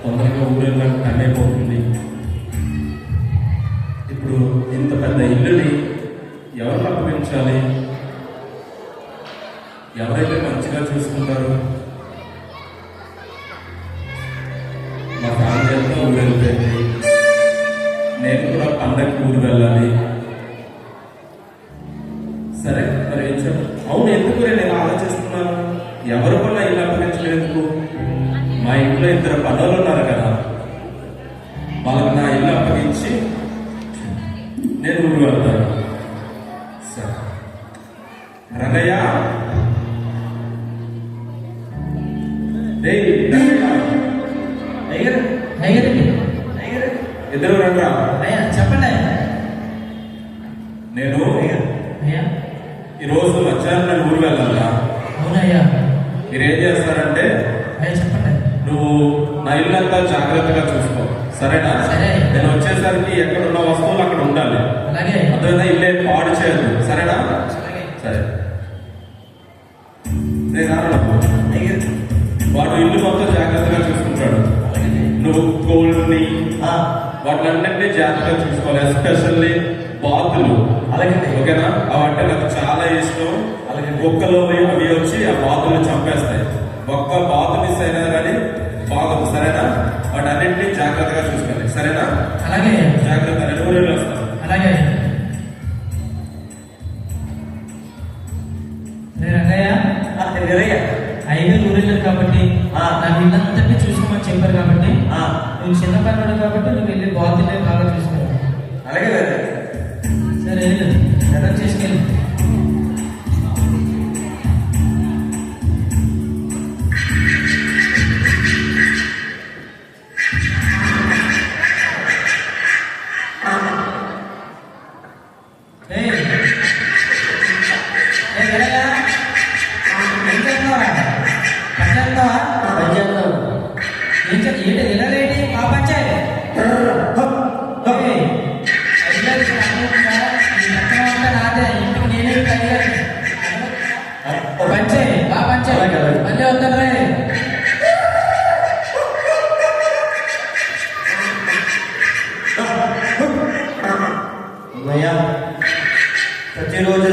తొందరగా ఊరెళ్ళడానికి టైం అయిపోతుంది. ఇప్పుడు ఇంత పెద్ద ఇల్లుని ఎవరు అప్పగించాలి? ఎవరైతే మంచిగా చూసుకుంటారు? మా ఫ్యామిలీ అంతా ఊరు వెళ్ళిపోయింది. నేను కూడా పండగకి ఊరు వెళ్ళాలి. సరే, మరి ఏం చెప్పు. అవును, ఎందుకు నేను ఆలోచిస్తున్నాను, ఎవరు కూడా ఇల్లు అప్పగించలేదు. మా ఇంట్లో 2 పనులు ఉన్నారు కదా, వాళ్ళకి నా ఇల్లు అప్పగించి నేను ఊరు వెళ్తాను. సరే రంగయ్య, ఇద్దరు రండ్రా. చెప్పండి. నేను ఈరోజు మధ్యాహ్నం నేను ఊరు వెళ్ళాలా? అవునయ్యా. మీరేం చేస్తారంటే, చెప్పండి. నువ్వు నా ఇల్లు అంతా జాగ్రత్తగా చూసుకో, సరేనా? సరే. నేను వచ్చేసరికి ఎక్కడ ఉన్న వస్తువులు అక్కడ ఉండాలి. అలాగే. అర్థమైనా? ఇల్లే పాడు చేయద్దు, సరేనా? సరే. వాడు ఇల్లు మొత్తం జాగ్రత్తగా చూసుకుంటాడు. నువ్వు గోల్డ్ని వాటిలన్నింటినీ జాగ్రత్తగా చూసుకోవాలి. ఎస్పెషల్లీ బాతులు. అలాగే. ఓకేనా? అవంటే నాకు చాలా ఇష్టం. అలాగే కుక్కలు అవి వచ్చి ఆ బాతులు చంపేస్తాయి. ఒక్క బాతు మిస్ అయినా కానీ బాగదు, సరేనా? వాటి అన్నింటినీ జాగ్రత్తగా చూసుకోవాలి, సరేనా? అలాగే. జాగ్రత్త. 2 రోజులు వస్తాను. అలాగే. రంగయ్య, 5 ఊరెళ్ళారు కాబట్టి నాకు ఇల్లంతటి చూసుకోమని చెప్పారు కాబట్టి నువ్వు చిన్న పనుడు కాబట్టి నువ్వు వెళ్ళి బాతులే బాగా చూసుకోవాలి. అలాగే. సరే, ఎలా చేసుకెళ్ళి. ప్రతిరోజు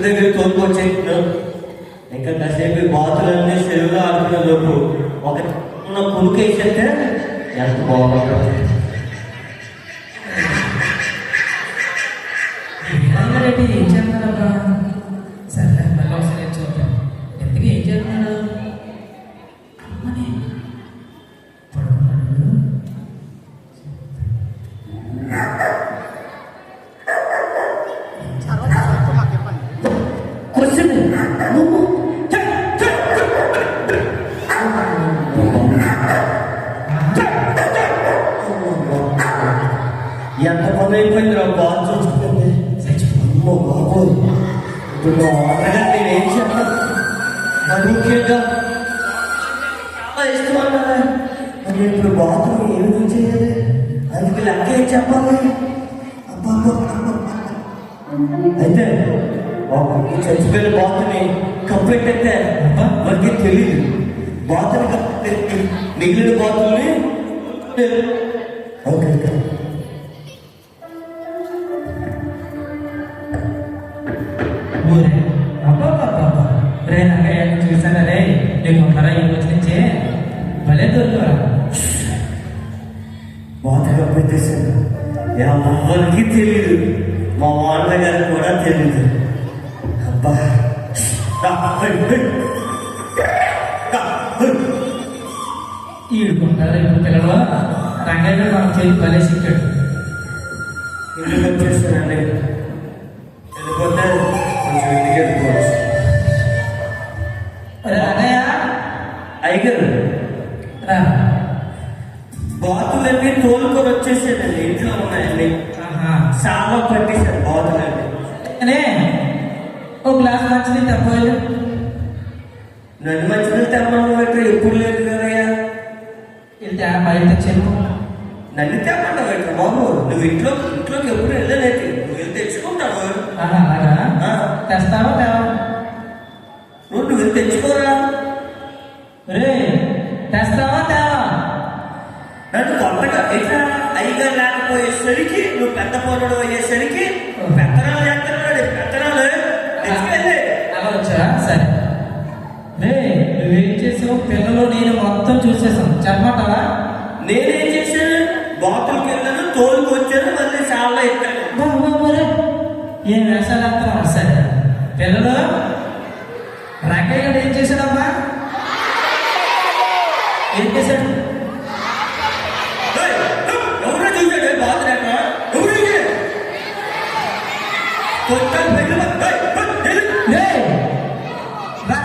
దగ్గర తోలుకొచ్చి ఇంకా కాసేపు బాతులన్నీ సెలవులో ఆడుకునే లోపు ఒక పులుకు వేసేస్తే ఎంత బాగుంటుంది. ఏం చేస్తున్నాడబ్బా? సరే, మళ్ళీ ఒకసారి చూద్దాం. ఎందుకు ఏం చేస్తున్నాడు? అమ్మని పడుకున్నాడు. ఎంత పని అయిపోయింది రా బాగా చూసుకుంటుంది. అమ్మో బాబోయ్, ఇప్పుడు నేను ఏం చెప్పాను? ముఖ్యంగా చాలా ఇష్టం అన్నారా? మరి ఇప్పుడు బాత్రూమ్ ఏ విధంగా చేయాలి? అందుకే లెక్క ఏం చెప్పాలి? అబ్బా, అయితే ఈ చచ్చిపోయిన బాతుని కంప్లైంట్ అయితే వారికి తెలియదు. బాతుని మిగిలిన బాతుల్ని ఓకే. చూసానా రే, నీకు ఒకరా ఈ రోజు నుంచే భలే దొరుకురా. బాధగా పెట్టేశాను. ఎవరికి తెలియదు, మా వాళ్ళ గారికి కూడా తెలియదు. అబ్బా, ఈడుకుంటారా ఇప్పుడు పిల్లలు? రంగయ్య మనం చేతి భలే సిక్కాడు. ఇంటికి వచ్చేస్తానండి. వెళ్ళిపోతే కొంచెం ఇంటికి వెళ్ళిపోవచ్చు. అయ్యగారు, బాతులన్నీ తోలుకొని వచ్చేసానండి. ఇంట్లో ఉన్నాయండి. చాలా పట్టేశారు బాతులన్నీ. ఓ గ్లాస్ మంచిది తప్పలేదు. నన్ను మంచిది తెమ్మను పెట్టు, ఎప్పుడు లేదు కదయ్యా. వెళ్తే బయట చెరువు నన్ను తెమ్మన్నా పెట్టు బాబు. నువ్వు ఇంట్లోకి ఎప్పుడు వెళ్ళలేదు. నువ్వు వెళ్ళి తెచ్చుకుంటావు. అలాగా తెస్తావా తేవా? నువ్వు వెళ్ళి తెచ్చుకోరా. రే, తెస్తావా తేవా? నన్ను కొత్తగా ఎట్లా అయ్యగారు లేకపోయేసరికి నువ్వు పెద్ద పొరడు అయ్యేసరికి పెత్తనాలు చేస్తున్నాడు. పెత్తనాలు తెచ్చుకెళ్ళి అలా వచ్చా సరే రే నువ్వేం చేసావు పిల్లలు నేను మొత్తం చూసేసాం చెప్పమంటావా నేనేం చేశాను? బాతులకి వెళ్ళాను, తోలుకు వచ్చాను, మళ్ళీ చాలా ఎక్కాను. మరి ఏం వేషాలు వేస్తున్నావు సరే పిల్లలు రంగయ్య గారు ఏం చేశాడమ్మా ఏం చేశాడు ఎవరో చూశాడు బాతులేక ఎవరు కొత్త రా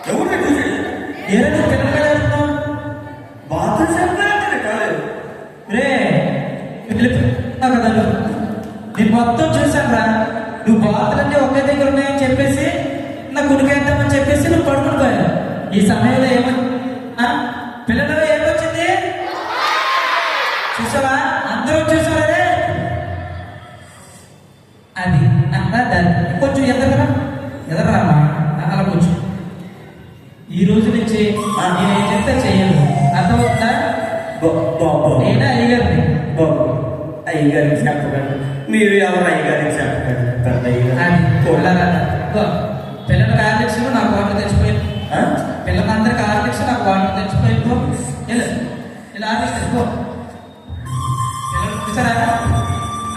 ఎవరు చూశాడు? ఏదైనా పిల్లలు బాతులు చెప్పాలంటే కాలేదు. రే కదా నేను మొత్తం చూశాను రా నువ్వు బాతులన్నీ ఒకే దగ్గర ఉన్నాయని చెప్పేసి నా కుడికేద్దామని చెప్పేసి నువ్వు పడుకుని పోయావు. ఈ సమయంలో పిల్లలు ఏమొచ్చింది చూసావా అందరూ చూసారే అది దాన్ని కొంచెం ఎదరామా అలా కొంచెం ఈ రోజు నుంచి నేనేం చెప్తే చెయ్యను అర్థమవుతుందా నేనే అయ్యగారిని బాబు అయ్యగారికి చెప్పకండి. మీరు ఎవరు అయ్యగారికి చెప్పకండి. పెద్ద పిల్లలకి ఆర్లిక్స్ నాకు వాటర్ తెచ్చిపోయింది. పిల్లలందరికి ఆర్లిక్స్ నాకు వాటర్ తెచ్చిపోయింది. ఇలా ఆర్లిక్స్ తెచ్చుకో పిల్లలు చూసారా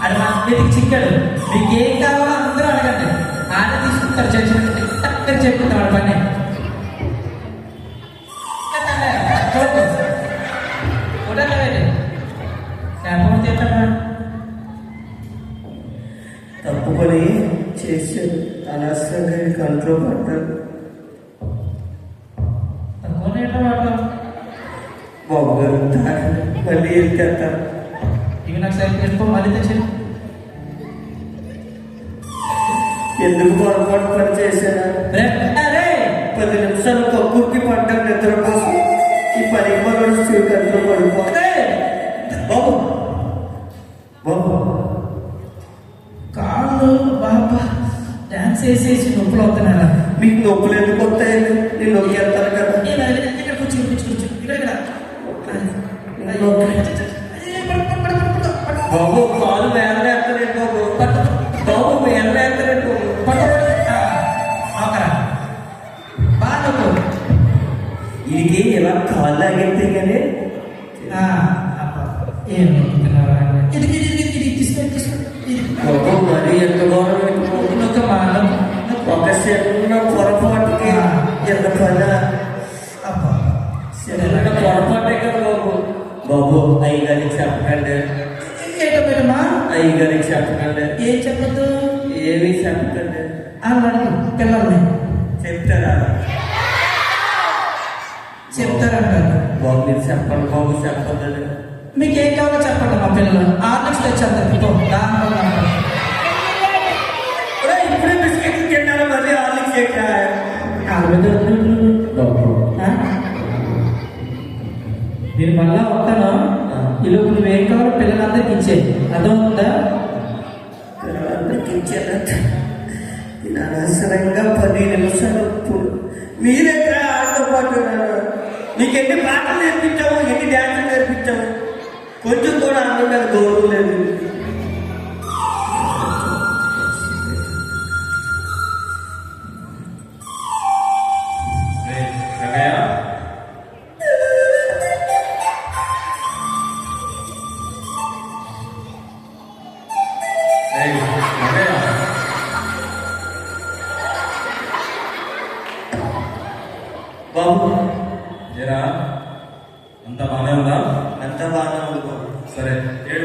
అది మా చేతికి చిక్కాడు. మీకు ఏం కావాలో అందరూ అడగండి ఆడ తీసుకుంటారు చర్చ చెప్పుకుంటాం వాడి పని తప్పుకొని చేశాడు. అనవసరంగా కంట్లో పడ్డాడు. బాబు గారు మళ్ళీ వెళ్తారు. ఇవి నాకు సైడ్ చేసుకో మళ్ళీ తెచ్చి ఎందుకు పొరపాటు పని చేశాను? 10 నిమిషాలు కక్కుర్తి పడ్డాను నిద్ర కోసం. ఈ పని మనసు కంట్లో పడిపోతే బాబు బాబు కాళ్ళు బాబా డాన్స్ వేసేసి నొప్పులు అవుతున్నారా? మీకు నొప్పులు ఎందుకు వస్తాయండి? నేను నొక్కి వెళ్తాను కదా. ఇక్కడ కూర్చో ఇక్కడ బాబు కాలు వేస్తానండి బాబు. బాబు వేస్తానండి బాగా ఇది ఎలా కాళ్ళు ఆగితే కానీ ఏం బాబు మరి ఎంత గౌరవం ఒక చిన్న పొరపాటుకి ఎంత పని చిన్న పొరపాటే కదా బాబు. బాబు అయ్యగారికి చెప్పకండి. ఏంటమ్మా అయ్యగారికి చెప్పకండి. ఏం చెప్పద్దు ఏమీ చెప్పకండి. పిల్లల్ని చెప్తారా? చెప్తారంటారు. బాబు మీరు చెప్పండి బాబు. చెప్పండి. మీకు ఏం కావాలో చెప్పండి. మా పిల్లలు ఆర్లిక్స్ తెచ్చేస్తారు. ఇప్పుడే బిస్కెట్లు తిన్నాను మళ్ళీ ఆర్లిక్స్ నేను మళ్ళా వస్తాను. ఇలా నువ్వేం కావాలో పిల్లలందరికి ఇచ్చేది అర్థమవుతుందా? పిల్లలందరికి ఇచ్చేదంట. నేను అనవసరంగా 10 నిమిషాలు మీరెక్కడ ఆడుతూ పాటు నీకు ఎన్ని పాటలు నేర్పించాము, ఎన్ని డ్యాన్సులు నేర్పించాము. కొంచెం కూడా అందరి మీద గౌరవం లేదు. బాబు ఏరా అంత బాగానే ఉందా? అంతా బాగా ఉంది బాబు. సరే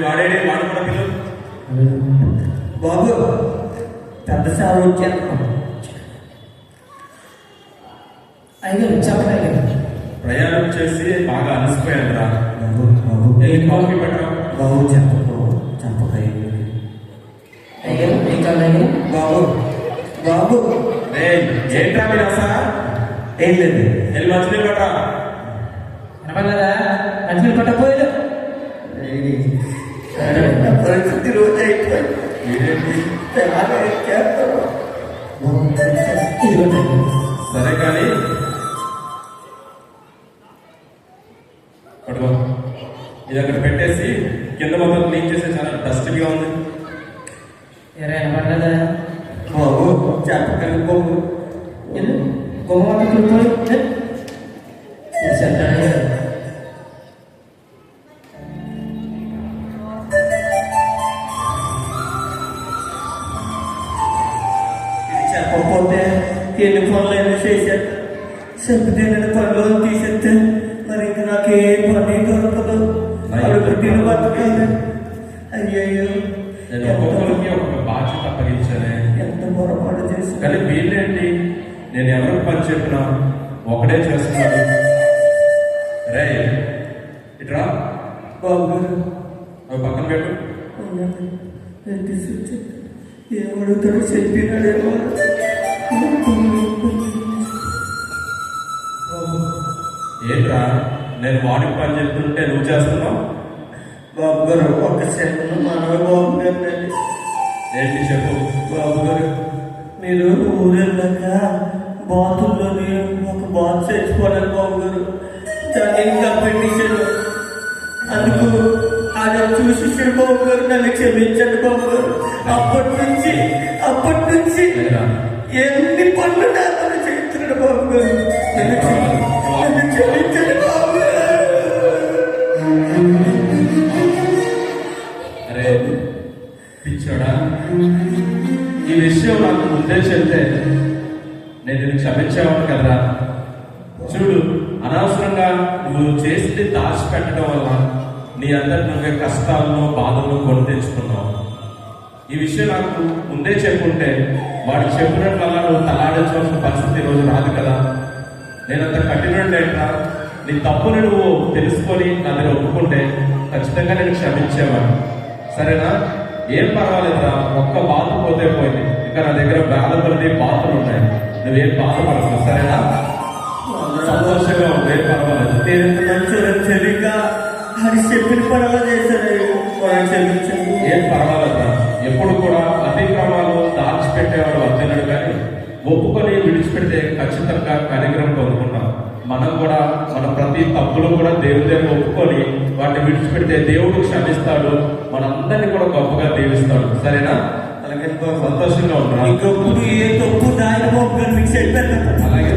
వాడు కూడా పిల్లలు బాబు పెద్ద సార్ వచ్చాను. అయ్యారు చెప్పలేదు. ప్రయాణం చేసి బాగా అలసిపోయాను రా. కాఫీ పెట్టరా బాబు. చెప్పక అయ్యారు ఏం కావాలి బాబు. బాబు ఏంట్రా మీరు అసలు ఏం లేదు. వెళ్ళి మంచినీళ్ళు పట్టరా. వినపడలేదా? మంచినీళ్ళు పట్టపోయాడు. పరిస్థితి రోజు అయిపోయింది. సరే కానీ పట్టుకో. ఇది అక్కడ పెట్టేసి కింద మొత్తం క్లీన్ చేసే, చాలా డస్ట్గా ఉంది. ఎరా వినపడలేదా? బాబు చెప్పకండి బాబు. గొప్ప చెప్తాడు. ఇది చెప్పకపోతే ఎన్ని పనులైనా చేసేస్తా. చెప్తే నేను పనులు తీసేస్తే మరి ఇంక నాకు ఏ పని దొరకదు. అవి పుట్టిన బతకాలి. అయ్యయ్యో నేను ఒక్కొక్కరికి ఒక్కొక్క బాధ్యత అప్పగించానే. ఎంత పొరపాటు చేసి కానీ వీళ్ళేంటి, నేను ఎవరికి పని చెప్పినా ఒకడే చేస్తున్నాడు. రే ఇట్రా, బాబు గారు అవి పక్కన పెట్టు. ఏమడుగుతాడు చెప్పినాడేమో. ఏంట్రా, నేను వాడికి పని చెప్తుంటే నువ్వు చేస్తున్నావు? బాబు గారు ఒక సెకండ్ మనమే బాబు గారు. ఏంటి చెప్పు. బాబు గారు మీరు ఊరెళ్ళాక బాతుల్లోని ఒక బాతు చచ్చిపోలేదు బాబు గారు. దాన్ని ఇంకా పెట్టేశాడు. అందుకు అది చూసేసాడు బాబు గారు. నన్ను క్షమించండి బాబు గారు. అప్పటి నుంచి ఎన్ని పనులు నాతో చేస్తున్నాడు బాబు గారు. నన్ను క్షమించండి బాబు గారు. అరే పిచ్చోడా, ఈ విషయం నాకు ముందే చెప్తే నేను నిన్ను క్షమించేవాడు కదరా. చూడు, అనవసరంగా నువ్వు చేసింది దాచిపెట్టడం వల్ల నీ అందరి నువ్వే కష్టాలను బాధలను కొని తెచ్చుకున్నావు. ఈ విషయం నాకు ముందే చెప్పుంటే వాడు చెప్పినట్లల్లా నువ్వు తలాడించవలసిన పరిస్థితి ఈ రోజు రాదు కదా. నేనంత కఠినంటా నీ తప్పుని నువ్వు తెలుసుకొని నా దగ్గర ఒప్పుకుంటే ఖచ్చితంగా నేను క్షమించేవాడు. సరేనా? ఏం పర్వాలేదురా, ఒక్క బాధ పోతే పోయింది. ఇంకా నా దగ్గర బాధపడి బాధలు ఉన్నాయి. నువ్వేం బాధపడదు, సరేనా? సంతోషంగా ఉంది, ఏం పర్వాలేదు. నేను మంచోళ్ళని తెలియక అది చెప్పిన పనులు చేశాను. క్షమించండి. ఏం పర్వాలేదురా. ఎప్పుడు కూడా అతిక్రమాలు దాచిపెట్టేవాడు వర్తినడు, కానీ ఒప్పుకొని విడిచిపెడితే ఖచ్చితంగా కనికరం పొందుకుంటాం. మనం కూడా మన ప్రతి తప్పులు కూడా దేవుడి దగ్గర ఒప్పుకొని వాటిని విడిచిపెడితే దేవుడు క్షమిస్తాడు, మనందరినీ కూడా గొప్పగా దీవిస్తాడు. సరేనా? అలాగే సంతోషంగా ఉంటాం. ఇంకొప్పుడు ఏ తప్పు దాని బాబు గారు మీకు చెప్పారు. అలాగే